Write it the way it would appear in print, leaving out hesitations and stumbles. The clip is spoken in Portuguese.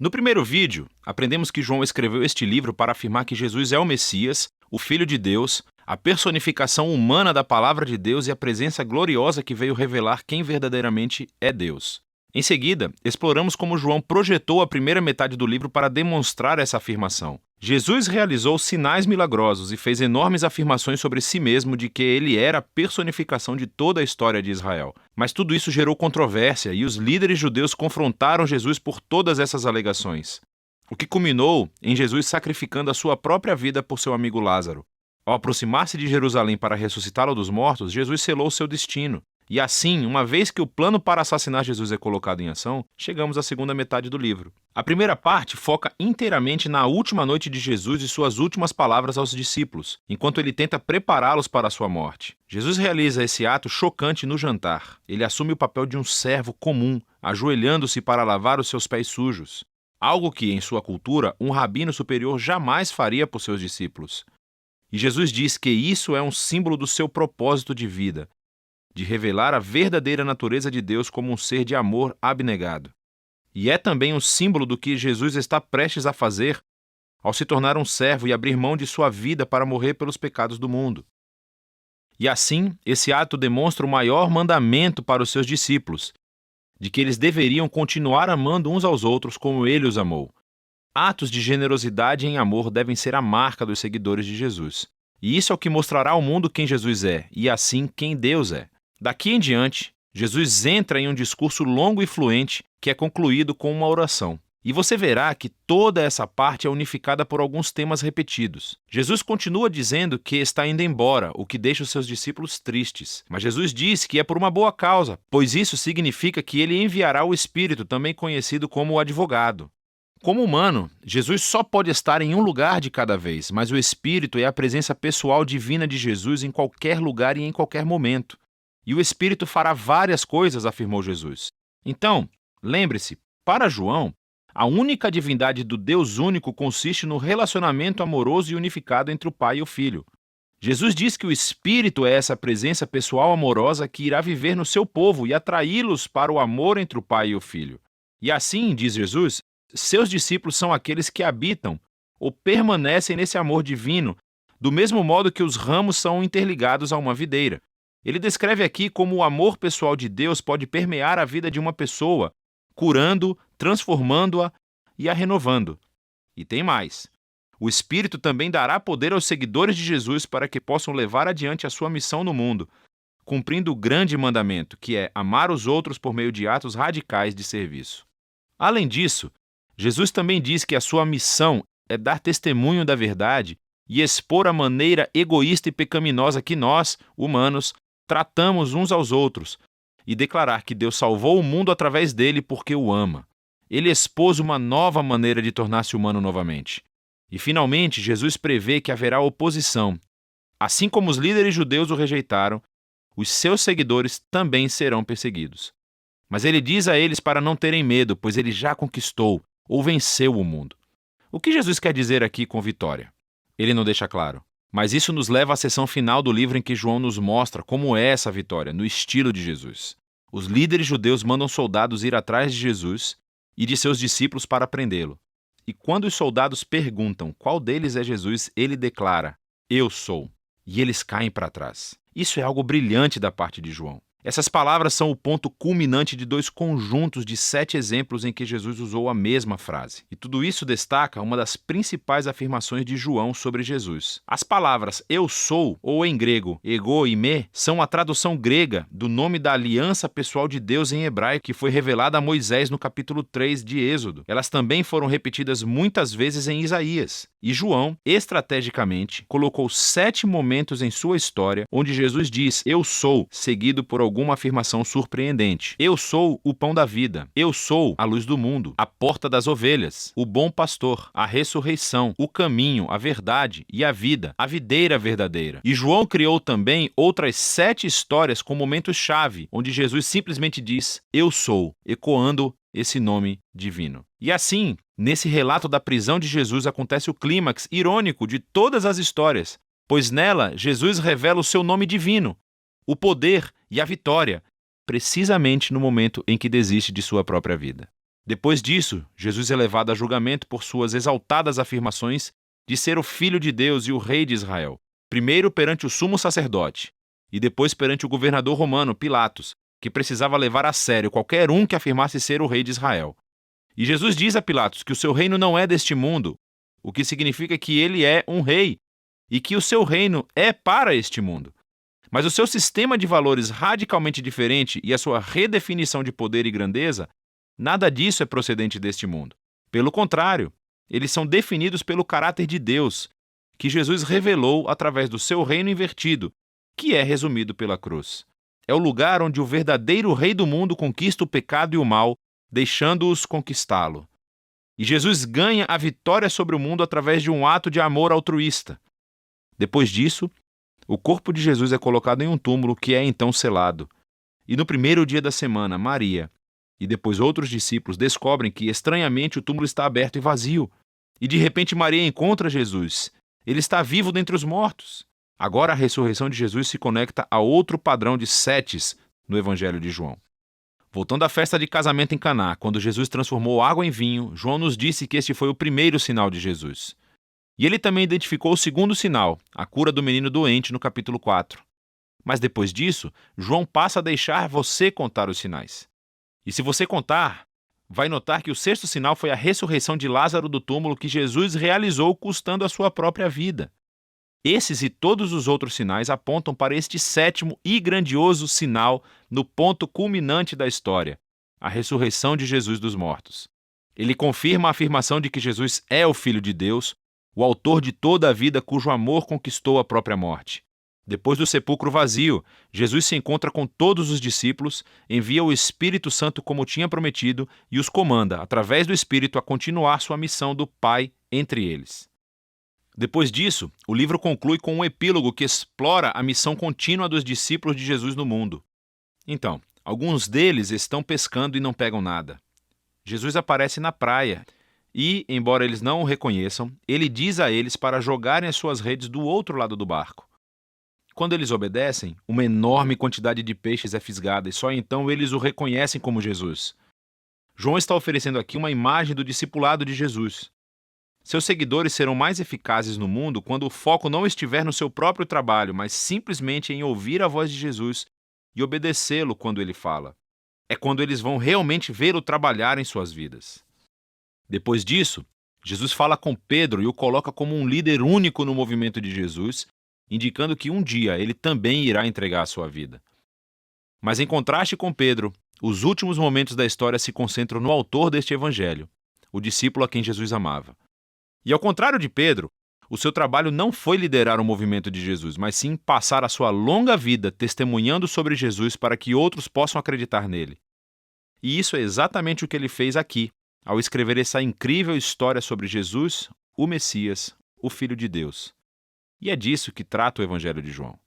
No primeiro vídeo, aprendemos que João escreveu este livro para afirmar que Jesus é o Messias, o Filho de Deus, a personificação humana da Palavra de Deus e a presença gloriosa que veio revelar quem verdadeiramente é Deus. Em seguida, exploramos como João projetou a primeira metade do livro para demonstrar essa afirmação. Jesus realizou sinais milagrosos e fez enormes afirmações sobre si mesmo de que ele era a personificação de toda a história de Israel. Mas tudo isso gerou controvérsia e os líderes judeus confrontaram Jesus por todas essas alegações, o que culminou em Jesus sacrificando a sua própria vida por seu amigo Lázaro. Ao aproximar-se de Jerusalém para ressuscitá-lo dos mortos, Jesus selou seu destino. E assim, uma vez que o plano para assassinar Jesus é colocado em ação, chegamos à segunda metade do livro. A primeira parte foca inteiramente na última noite de Jesus e suas últimas palavras aos discípulos, enquanto ele tenta prepará-los para a sua morte. Jesus realiza esse ato chocante no jantar. Ele assume o papel de um servo comum, ajoelhando-se para lavar os seus pés sujos, algo que, em sua cultura, um rabino superior jamais faria por seus discípulos. E Jesus diz que isso é um símbolo do seu propósito de vida, de revelar a verdadeira natureza de Deus como um ser de amor abnegado. E é também um símbolo do que Jesus está prestes a fazer ao se tornar um servo e abrir mão de sua vida para morrer pelos pecados do mundo. E assim, esse ato demonstra o maior mandamento para os seus discípulos, de que eles deveriam continuar amando uns aos outros como ele os amou. Atos de generosidade em amor devem ser a marca dos seguidores de Jesus. E isso é o que mostrará ao mundo quem Jesus é, e assim quem Deus é. Daqui em diante, Jesus entra em um discurso longo e fluente que é concluído com uma oração. E você verá que toda essa parte é unificada por alguns temas repetidos. Jesus continua dizendo que está indo embora, o que deixa os seus discípulos tristes. Mas Jesus diz que é por uma boa causa, pois isso significa que ele enviará o Espírito, também conhecido como o advogado. Como humano, Jesus só pode estar em um lugar de cada vez, mas o Espírito é a presença pessoal divina de Jesus em qualquer lugar e em qualquer momento. E o Espírito fará várias coisas, afirmou Jesus. Então, lembre-se, para João, a única divindade do Deus único consiste no relacionamento amoroso e unificado entre o Pai e o Filho. Jesus diz que o Espírito é essa presença pessoal amorosa que irá viver no seu povo e atraí-los para o amor entre o Pai e o Filho. E assim, diz Jesus, seus discípulos são aqueles que habitam ou permanecem nesse amor divino, do mesmo modo que os ramos são interligados a uma videira. Ele descreve aqui como o amor pessoal de Deus pode permear a vida de uma pessoa, curando, transformando-a e a renovando. E tem mais. O Espírito também dará poder aos seguidores de Jesus para que possam levar adiante a sua missão no mundo, cumprindo o grande mandamento, que é amar os outros por meio de atos radicais de serviço. Além disso, Jesus também diz que a sua missão é dar testemunho da verdade e expor a maneira egoísta e pecaminosa que nós, humanos, tratamos uns aos outros, e declarar que Deus salvou o mundo através dele porque o ama. Ele expôs uma nova maneira de tornar-se humano novamente. E, finalmente, Jesus prevê que haverá oposição. Assim como os líderes judeus o rejeitaram, os seus seguidores também serão perseguidos. Mas ele diz a eles para não terem medo, pois ele já conquistou ou venceu o mundo. O que Jesus quer dizer aqui com vitória? Ele não deixa claro. Mas isso nos leva à seção final do livro em que João nos mostra como é essa vitória, no estilo de Jesus. Os líderes judeus mandam soldados ir atrás de Jesus e de seus discípulos para prendê-lo. E quando os soldados perguntam qual deles é Jesus, ele declara, "Eu sou." E eles caem para trás. Isso é algo brilhante da parte de João. Essas palavras são o ponto culminante de 2 conjuntos de 7 exemplos em que Jesus usou a mesma frase. E tudo isso destaca uma das principais afirmações de João sobre Jesus. As palavras "eu sou", ou em grego ego e me, são a tradução grega do nome da aliança pessoal de Deus em hebraico que foi revelada a Moisés no capítulo 3 de Êxodo. Elas também foram repetidas muitas vezes em Isaías. E João, estrategicamente, colocou 7 momentos em sua história onde Jesus diz "eu sou", seguido por alguma afirmação surpreendente. Eu sou o pão da vida. Eu sou a luz do mundo, a porta das ovelhas, o bom pastor, a ressurreição, o caminho, a verdade e a vida, a videira verdadeira. E João criou também outras 7 histórias com momentos-chave, onde Jesus simplesmente diz "eu sou", ecoando esse nome divino. E assim, nesse relato da prisão de Jesus acontece o clímax irônico de todas as histórias, pois nela Jesus revela o seu nome divino, o poder e a vitória, precisamente no momento em que desiste de sua própria vida. Depois disso, Jesus é levado a julgamento por suas exaltadas afirmações de ser o Filho de Deus e o Rei de Israel, primeiro perante o sumo sacerdote e depois perante o governador romano, Pilatos, que precisava levar a sério qualquer um que afirmasse ser o Rei de Israel. E Jesus diz a Pilatos que o seu reino não é deste mundo, o que significa que ele é um rei e que o seu reino é para este mundo. Mas o seu sistema de valores radicalmente diferente e a sua redefinição de poder e grandeza, nada disso é procedente deste mundo. Pelo contrário, eles são definidos pelo caráter de Deus, que Jesus revelou através do seu reino invertido, que é resumido pela cruz. É o lugar onde o verdadeiro rei do mundo conquista o pecado e o mal, deixando-os conquistá-lo. E Jesus ganha a vitória sobre o mundo através de um ato de amor altruísta. Depois disso, o corpo de Jesus é colocado em um túmulo que é então selado. E no primeiro dia da semana, Maria e depois outros discípulos descobrem que, estranhamente, o túmulo está aberto e vazio. E de repente Maria encontra Jesus. Ele está vivo dentre os mortos. Agora a ressurreição de Jesus se conecta a outro padrão de setes no Evangelho de João. Voltando à festa de casamento em Caná, quando Jesus transformou água em vinho, João nos disse que este foi o primeiro sinal de Jesus. E ele também identificou o segundo sinal, a cura do menino doente, no capítulo 4. Mas depois disso, João passa a deixar você contar os sinais. E se você contar, vai notar que o sexto sinal foi a ressurreição de Lázaro do túmulo que Jesus realizou custando a sua própria vida. Esses e todos os outros sinais apontam para este sétimo e grandioso sinal no ponto culminante da história, a ressurreição de Jesus dos mortos. Ele confirma a afirmação de que Jesus é o Filho de Deus, o autor de toda a vida cujo amor conquistou a própria morte. Depois do sepulcro vazio, Jesus se encontra com todos os discípulos, envia o Espírito Santo como tinha prometido e os comanda, através do Espírito, a continuar sua missão do Pai entre eles. Depois disso, o livro conclui com um epílogo que explora a missão contínua dos discípulos de Jesus no mundo. Então, alguns deles estão pescando e não pegam nada. Jesus aparece na praia e, embora eles não o reconheçam, ele diz a eles para jogarem as suas redes do outro lado do barco. Quando eles obedecem, uma enorme quantidade de peixes é fisgada e só então eles o reconhecem como Jesus. João está oferecendo aqui uma imagem do discipulado de Jesus. Seus seguidores serão mais eficazes no mundo quando o foco não estiver no seu próprio trabalho, mas simplesmente em ouvir a voz de Jesus e obedecê-lo quando ele fala. É quando eles vão realmente vê-lo trabalhar em suas vidas. Depois disso, Jesus fala com Pedro e o coloca como um líder único no movimento de Jesus, indicando que um dia ele também irá entregar a sua vida. Mas em contraste com Pedro, os últimos momentos da história se concentram no autor deste evangelho, o discípulo a quem Jesus amava. E ao contrário de Pedro, o seu trabalho não foi liderar o movimento de Jesus, mas sim passar a sua longa vida testemunhando sobre Jesus para que outros possam acreditar nele. E isso é exatamente o que ele fez aqui, ao escrever essa incrível história sobre Jesus, o Messias, o Filho de Deus. E é disso que trata o Evangelho de João.